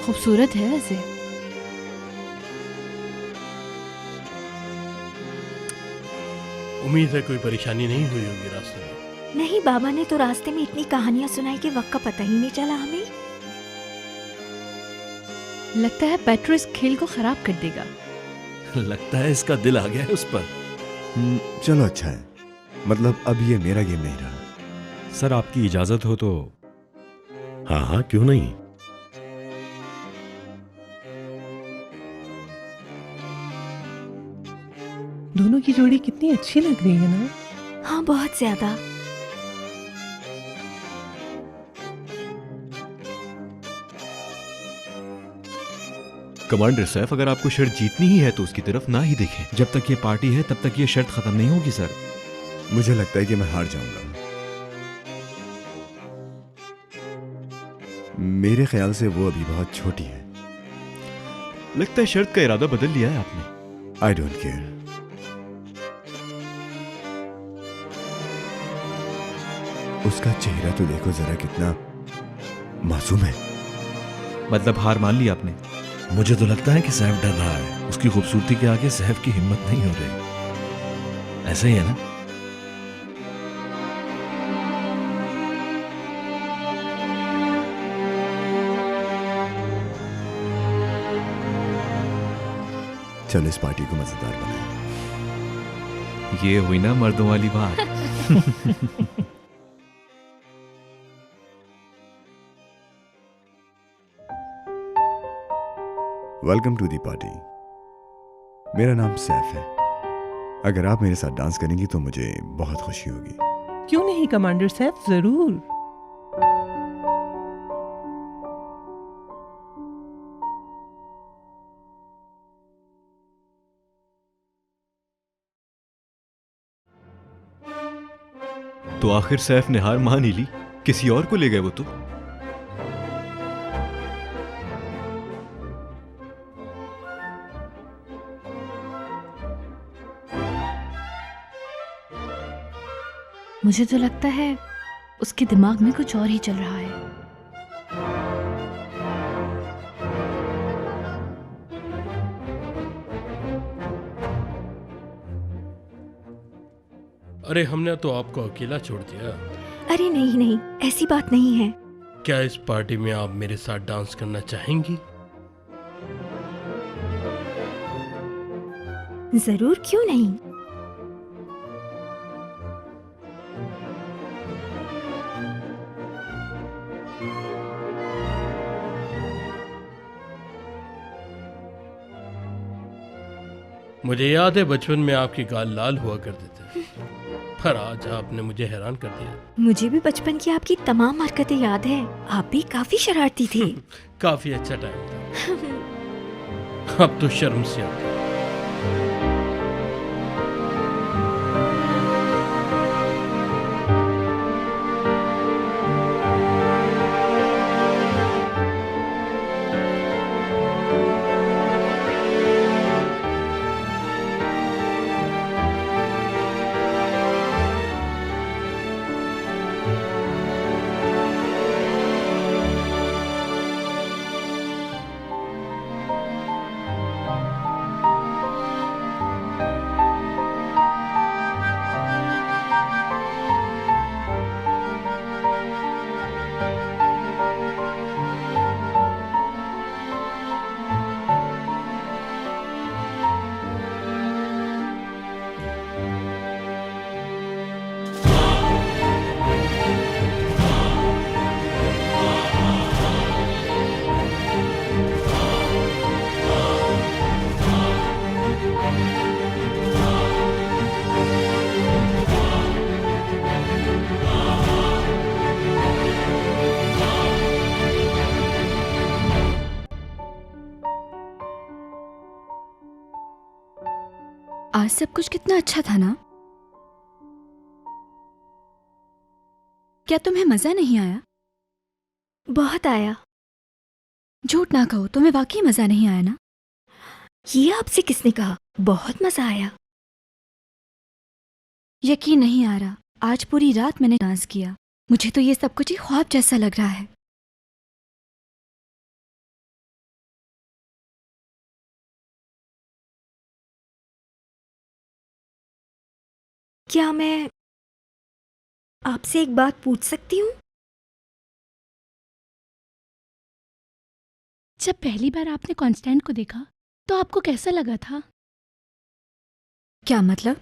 खूबसूरत है वैसे। उम्मीद है कोई परेशानी नहीं हुई होगी रास्ते में। नहीं, बाबा ने तो रास्ते में इतनी कहानियां सुनाई कि वक्त का पता ही नहीं चला हमें। लगता है पेट्रो इस खेल को खराब कर देगा। लगता है इसका दिल आ गया है उस पर। चलो अच्छा है, मतलब अब ये मेरा गेम नहीं रहा। सर आपकी इजाजत हो तो। हाँ हाँ, क्यों नहीं। दोनों की जोड़ी कितनी अच्छी लग रही है ना। हाँ, बहुत ज्यादा। कमांडर सैफ, अगर आपको शर्त जीतनी ही है तो उसकी तरफ ना ही देखें। जब तक ये पार्टी है तब तक ये शर्त खत्म नहीं होगी सर। मुझे लगता है कि मैं हार जाऊंगा। मेरे ख्याल से वो अभी बहुत छोटी है। लगता है शर्त का इरादा बदल लिया है आपने। I don't care. उसका चेहरा तो देखो जरा, कितना मासूम है। मतलब हार मान ली आपने? मुझे तो लगता है कि सैफ डर रहा है। उसकी खूबसूरती के आगे सैफ की हिम्मत नहीं हो रही। ऐसा ही है ना? चलो इस पार्टी को मजेदार बनाए। ये हुई ना मर्दों वाली बात। Welcome to the party. मेरा नाम सैफ है। अगर आप मेरे साथ डांस करेंगी तो मुझे बहुत खुशी होगी। क्यों नहीं कमांडर सैफ, जरूर। तो आखिर सैफ ने हार मान ही ली। किसी और को ले गए वो तो। मुझे तो लगता है उसके दिमाग में कुछ और ही चल रहा है। अरे हमने तो आपको अकेला छोड़ दिया। अरे नहीं नहीं, ऐसी बात नहीं है। क्या इस पार्टी में आप मेरे साथ डांस करना चाहेंगी? जरूर, क्यों नहीं। मुझे याद है बचपन में आपके गाल लाल हुआ करते थे, पर आज आपने मुझे हैरान कर दिया। मुझे भी बचपन की आपकी तमाम हरकतें याद है। आप भी काफी शरारती थे। काफी अच्छा टाइम था। अब तो शर्म से आती है। आज सब कुछ कितना अच्छा था ना। क्या तुम्हें मजा नहीं आया? बहुत आया। झूठ ना कहो, तुम्हें वाकई मजा नहीं आया ना? ये आपसे किसने कहा? बहुत मजा आया। यकीन नहीं आ रहा, आज पूरी रात मैंने डांस किया। मुझे तो ये सब कुछ ही ख्वाब जैसा लग रहा है। क्या मैं आपसे एक बात पूछ सकती हूँ? जब पहली बार आपने कॉन्स्टेंट को देखा तो आपको कैसा लगा था? क्या मतलब?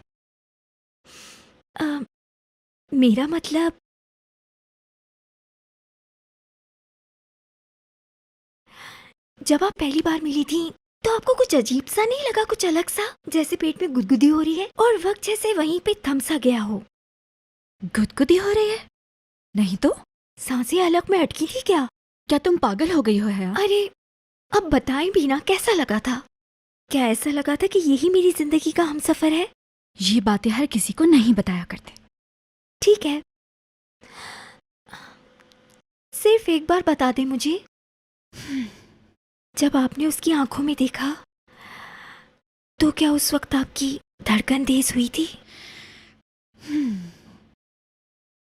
मेरा मतलब जब आप पहली बार मिली थी तो आपको कुछ अजीब सा नहीं लगा, कुछ अलग सा, जैसे पेट में गुदगुदी हो रही है और वक्त जैसे वहीं पे थम सा गया हो? गुदगुदी हो रही है? नहीं तो। सांसें अलग में अटकी थी क्या? क्या तुम पागल हो गई हो हया? अरे अब बताएं भी ना, कैसा लगा था? क्या ऐसा लगा था कि यही मेरी जिंदगी का हमसफर है? ये बातें हर किसी को नहीं बताया करते। ठीक है, सिर्फ एक बार बता दे मुझे, जब आपने उसकी आंखों में देखा तो क्या उस वक्त आपकी धड़कन तेज हुई थी?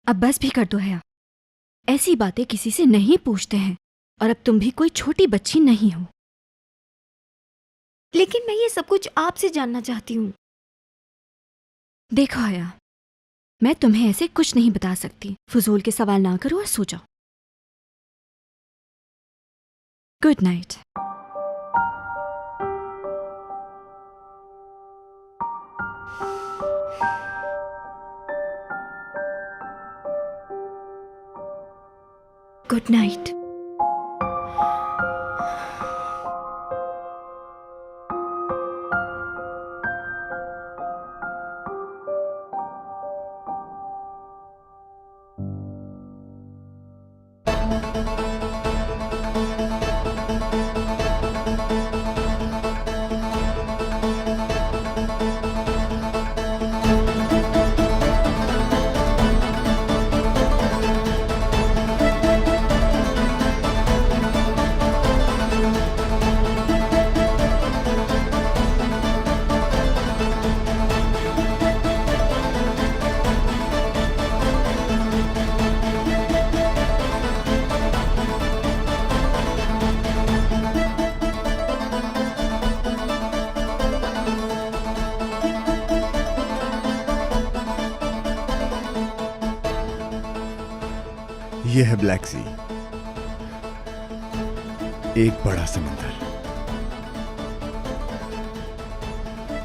अब बस भी कर दो हया, ऐसी बातें किसी से नहीं पूछते हैं और अब तुम भी कोई छोटी बच्ची नहीं हो। लेकिन मैं ये सब कुछ आपसे जानना चाहती हूँ। देखो हया, मैं तुम्हें ऐसे कुछ नहीं बता सकती। फजूल के सवाल ना करो और सो जाओ। Good night. Good night. ये है ब्लैक सी, एक बड़ा समंदर।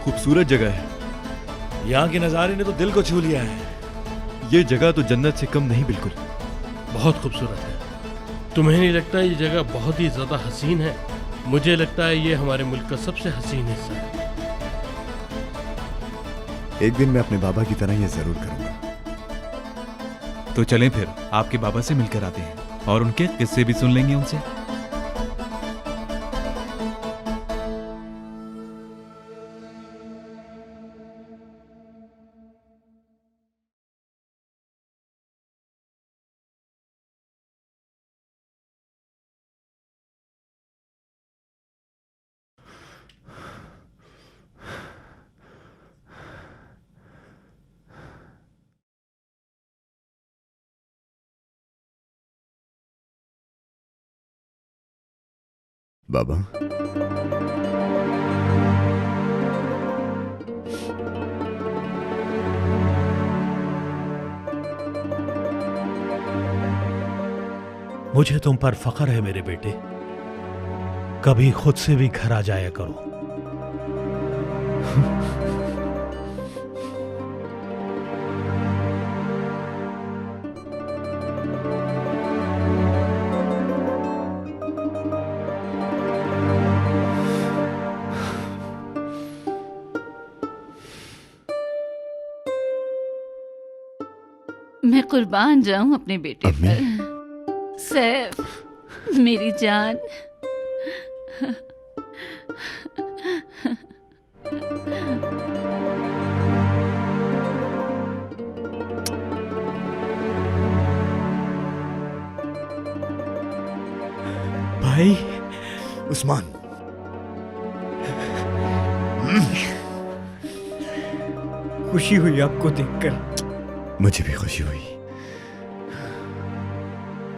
खूबसूरत जगह है। यहाँ के नज़ारे ने तो दिल को छू लिया है। ये जगह तो जन्नत से कम नहीं बिल्कुल। बहुत खूबसूरत है। तुम्हें नहीं लगता ये जगह बहुत ही ज्यादा हसीन है? मुझे लगता है ये हमारे मुल्क का सबसे हसीन हिस्सा है। एक दिन मैं अपने बाबा की तरह ये जरूर करूंगा। तो चलें फिर, आपके बाबा से मिलकर आते हैं और उनके किस्से भी सुन लेंगे उनसे। बाबा, मुझे तुम पर फख्र है मेरे बेटे। कभी खुद से भी घर आ जाया करो। मैं कुर्बान जाऊं अपने बेटे अम्मी? पर। सैफ मेरी जान। भाई उस्मान, खुशी हुई आपको देखकर। मुझे भी खुशी हुई।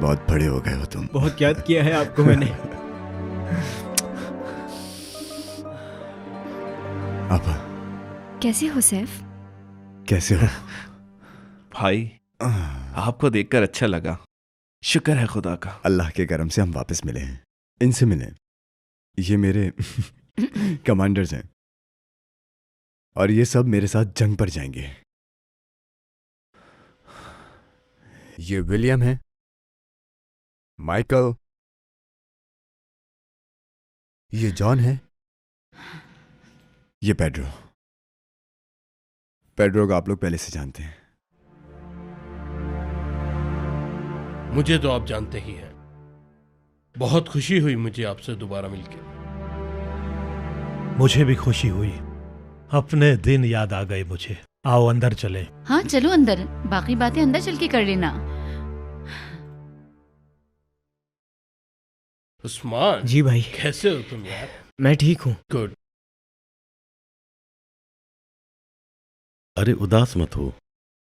बहुत बड़े हो गए हो तुम। बहुत याद किया है आपको मैंने। आपा, कैसे हो सैफ? कैसे हो? भाई आपको देखकर अच्छा लगा। शुक्र है खुदा का। अल्लाह के करम से हम वापस मिले हैं। इनसे मिले। ये मेरे कमांडर्स हैं और ये सब मेरे साथ जंग पर जाएंगे। ये विलियम है, माइकल, ये जॉन है, ये पेड्रो। पेड्रो को आप लोग पहले से जानते हैं। मुझे तो आप जानते ही हैं। बहुत खुशी हुई मुझे आपसे दोबारा मिलकर। मुझे भी खुशी हुई। अपने दिन याद आ गए मुझे। आओ अंदर चले। हाँ चलो अंदर, बाकी बातें अंदर चल के कर लेना। उस्मान जी भाई। कैसे हो तुम यार? मैं ठीक हूँ। गुड। अरे उदास मत हो।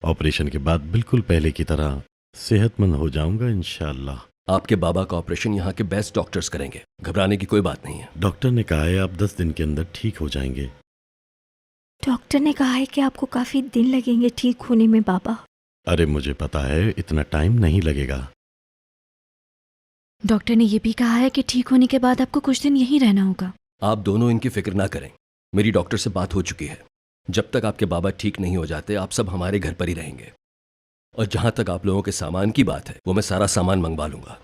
ऑपरेशन के बाद बिल्कुल पहले की तरह सेहतमंद हो जाऊंगा इंशाअल्लाह। आपके बाबा का ऑपरेशन यहाँ के बेस्ट डॉक्टर्स करेंगे, घबराने की कोई बात नहीं है। डॉक्टर ने कहा है आप 10 दिन के अंदर ठीक हो जाएंगे। डॉक्टर ने कहा है कि आपको काफी दिन लगेंगे ठीक होने में बाबा। अरे मुझे पता है इतना टाइम नहीं लगेगा। डॉक्टर ने ये भी कहा है कि ठीक होने के बाद आपको कुछ दिन यहीं रहना होगा। आप दोनों इनकी फिक्र ना करें, मेरी डॉक्टर से बात हो चुकी है। जब तक आपके बाबा ठीक नहीं हो जाते आप सब हमारे घर पर ही रहेंगे। और जहां तक आप लोगों के सामान की बात है, वो मैं सारा सामान मंगवा लूंगा।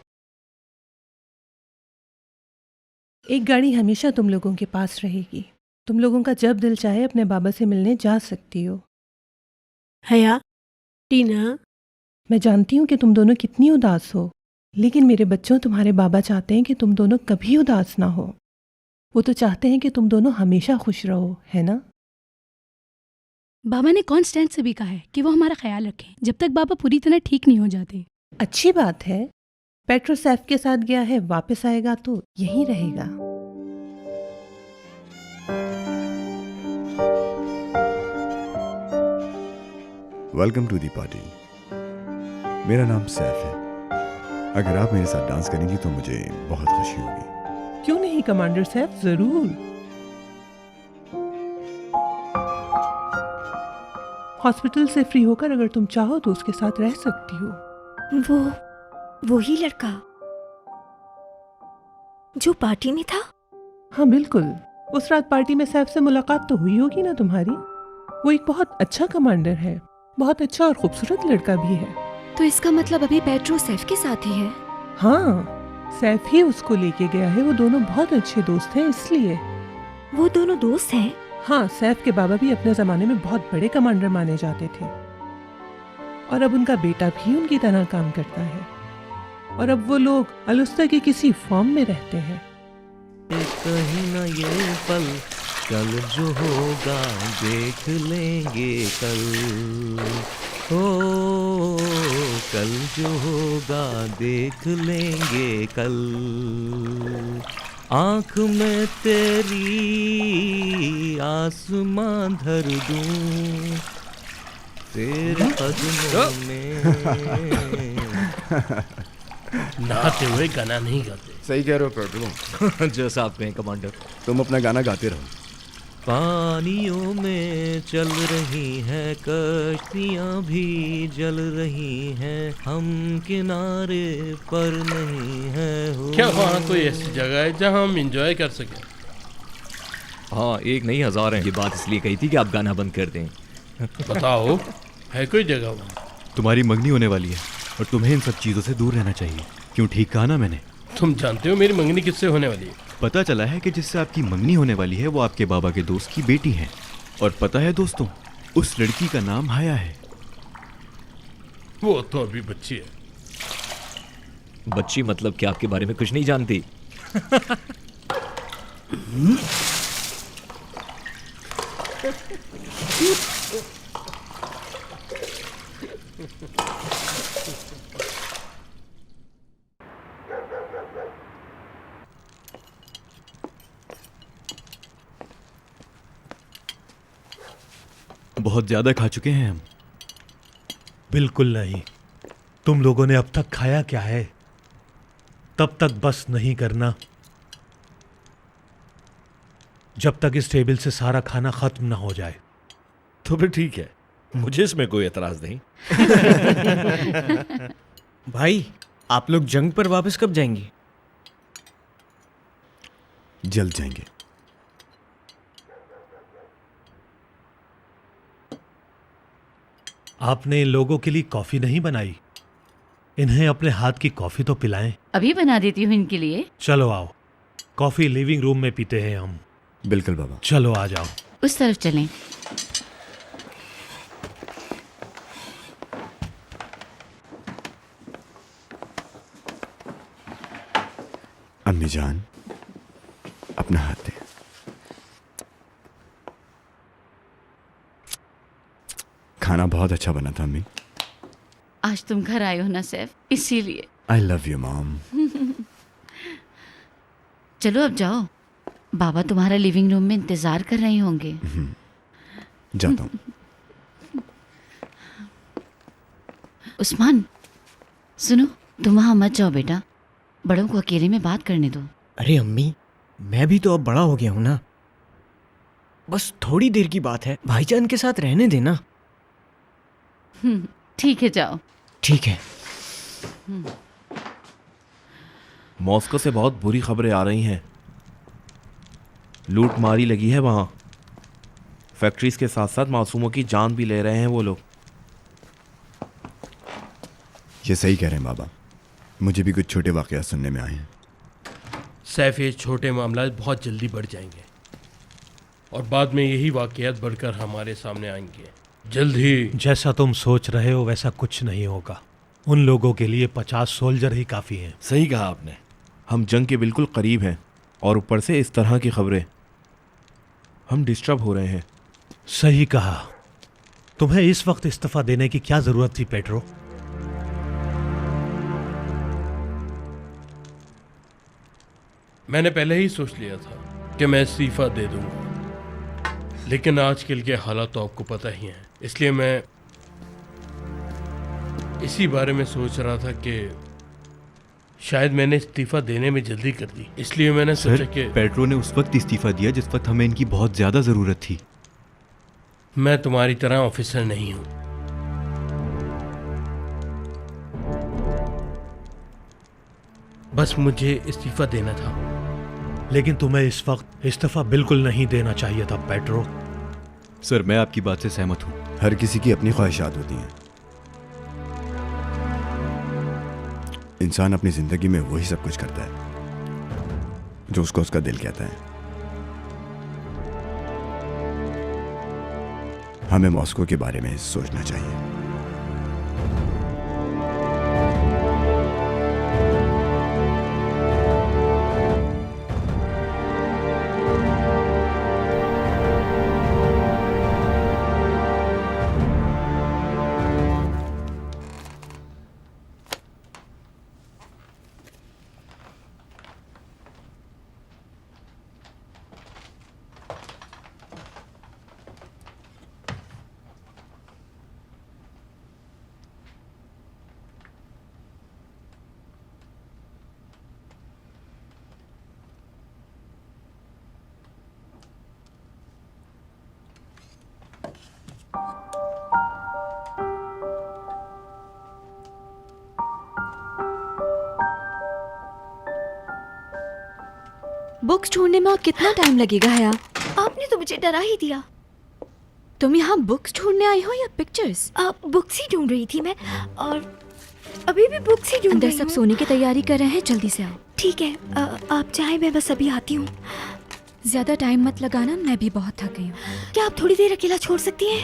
एक गाड़ी हमेशा तुम लोगों के पास रहेगी। तुम लोगों का जब दिल चाहे अपने बाबा से मिलने जा सकती हो। हया, टीना, मैं जानती हूँ कि तुम दोनों कितनी उदास हो, लेकिन मेरे बच्चों तुम्हारे बाबा चाहते हैं कि तुम दोनों कभी उदास ना हो। वो तो चाहते हैं कि तुम दोनों हमेशा खुश रहो, है ना? बाबा ने कॉन्स्टेंट से भी कहा है कि वो हमारा ख्याल रखें जब तक बाबा पूरी तरह ठीक नहीं हो जाते। अच्छी बात है। पेट्रो सैफ के साथ गया है, वापस आएगा तो यहीं रहेगा। Welcome to the party. मेरा नाम सैफ है। अगर आप मेरे साथ डांस करेंगी तो मुझे बहुत खुशी होगी। क्यों नहीं कमांडर सैफ, जरूर। हॉस्पिटल से फ्री होकर अगर तुम चाहो तो उसके साथ रह सकती हो। वो ही लड़का जो पार्टी में था? हाँ बिल्कुल। उस रात पार्टी में सैफ से मुलाकात तो हुई होगी ना तुम्हारी। वो एक बहुत अच्छा कमांडर है, बहुत अच्छा और खूबसूरत लड़का भी है। तो इसका मतलब अभी पेट्रो सैफ के साथ ही है? हाँ, सैफ ही उसको लेके गया है। वो दोनों बहुत अच्छे दोस्त हैं इसलिए। वो दोनों दोस्त हैं? हाँ, सैफ के बाबा भी अपने जमाने में बहुत बड़े कमांडर माने जाते थे और अब उनका बेटा भी उनकी तरह काम करता है। और अब वो लोग अलुस्ता के किसी फॉर्म में रहते हैं। कहीं ना ये पल कल जो होगा देख लेंगे कल। हो कल जो होगा देख लेंगे कल। आँख में तेरी आसमां धर दूं तेरे कदमों में। नहाते हुए गाना नहीं गाते। सही कह रहे हो पेड्रो। जैसा आप कहें कमांडर। तुम अपना गाना गाते रहो। पानियों में चल रही हैं कश्तियाँ भी जल रही हैं, हम किनारे पर नहीं है। हो क्या वहाँ कोई ऐसी जगह है जहाँ हम एंजॉय कर सकें? हाँ, एक नहीं 1000 हैं। ये बात इसलिए कही थी कि आप गाना बंद कर दें। बताओ, है कोई जगह वहाँ? तुम्हारी मंगनी होने वाली है और तुम्हें इन सब चीजों से दूर रहना चाहिए। क्यों, ठीक कहा ना मैंने? तुम जानते हो मेरी मंगनी किससे होने वाली है? पता चला है कि जिससे आपकी मंगनी होने वाली है वो आपके बाबा के दोस्त की बेटी है। और पता है दोस्तों, उस लड़की का नाम हया है। वो तो अभी बच्ची है। बच्ची मतलब क्या आपके बारे में कुछ नहीं जानती? बहुत ज्यादा खा चुके हैं हम। बिल्कुल नहीं। तुम लोगों ने अब तक खाया क्या है? तब तक बस नहीं करना जब तक इस टेबल से सारा खाना खत्म ना हो जाए। तो फिर ठीक है, मुझे इसमें कोई एतराज नहीं। भाई आप लोग जंग पर वापस कब जाएंगे? जल्द जाएंगे। आपने इन लोगों के लिए कॉफी नहीं बनाई? इन्हें अपने हाथ की कॉफी तो पिलाएं। अभी बना देती हूँ इनके लिए। चलो आओ, कॉफी लिविंग रूम में पीते हैं हम। बिल्कुल बाबा। चलो आ जाओ। उस तरफ चलें। अम्मी जान, अपना हाथ दे। खाना बहुत अच्छा बना था अम्मी। आज तुम घर आए हो ना सैफ, इसीलिए। I love you mom. चलो अब जाओ, बाबा तुम्हारा लिविंग रूम में इंतजार कर रहे होंगे। जाता हूँ। उस्मान सुनो, तुम वहां मत जाओ बेटा, बड़ों को अकेले में बात करने दो। अरे अम्मी, मैं भी तो अब बड़ा हो गया हूं ना, बस थोड़ी देर की बात है, भाईजान के साथ रहने देना। ठीक है जाओ। ठीक है। मॉस्को से बहुत बुरी खबरें आ रही हैं। लूट मारी लगी है वहाँ। फैक्ट्रीज के साथ साथ मासूमों की जान भी ले रहे हैं वो लोग। ये सही कह रहे हैं बाबा, मुझे भी कुछ छोटे वाक़यात सुनने में आए हैं। सैफ, ये छोटे मामला बहुत जल्दी बढ़ जाएंगे और बाद में यही वाक़यात बढ़कर हमारे सामने आएंगे जल्द ही। जैसा तुम सोच रहे हो वैसा कुछ नहीं होगा। उन लोगों के लिए 50 सोल्जर ही काफ़ी हैं। सही कहा आपने। हम जंग के बिल्कुल करीब हैं और ऊपर से इस तरह की खबरें, हम डिस्टर्ब हो रहे हैं। सही कहा। तुम्हें इस वक्त इस्तीफा देने की क्या जरूरत थी पेड्रो? मैंने पहले ही सोच लिया था कि मैं इस्तीफा दे दूंगा, लेकिन आजकल के हालात तो आपको पता ही हैं, इसलिए मैं इसी बारे में सोच रहा था कि शायद मैंने इस्तीफा देने में जल्दी कर दी, इसलिए मैंने सोचा कि पेड्रो ने उस वक्त इस्तीफा दिया जिस वक्त हमें इनकी बहुत ज्यादा जरूरत थी। मैं तुम्हारी तरह ऑफिसर नहीं हूं। बस मुझे इस्तीफा देना था। लेकिन तुम्हें इस वक्त इस्तीफा बिल्कुल नहीं देना चाहिए था पेड्रो। सर, मैं आपकी बात से सहमत हूं। हर किसी की अपनी ख्वाहिशात होती हैं। इंसान अपनी जिंदगी में वही सब कुछ करता है जो उसको उसका दिल कहता है। हमें मॉस्को के बारे में सोचना चाहिए। बुक्स ढूंढने में और कितना टाइम लगेगा हया? आपने तो मुझे डरा ही दिया। तुम यहाँ बुक्स ढूंढने आई हो या पिक्चर्स? बुक्स ही ढूंढ रही थी मैं, और अभी भी बुक्स ही ढूंढ अंदर रही सब हूँ। सोने की तैयारी कर रहे हैं, जल्दी से आओ। ठीक है, आप चाहे मैं बस अभी आती हूँ। ज्यादा टाइम मत लगाना, मैं भी बहुत थक गई हूँ। क्या आप थोड़ी देर अकेला छोड़ सकती हैं?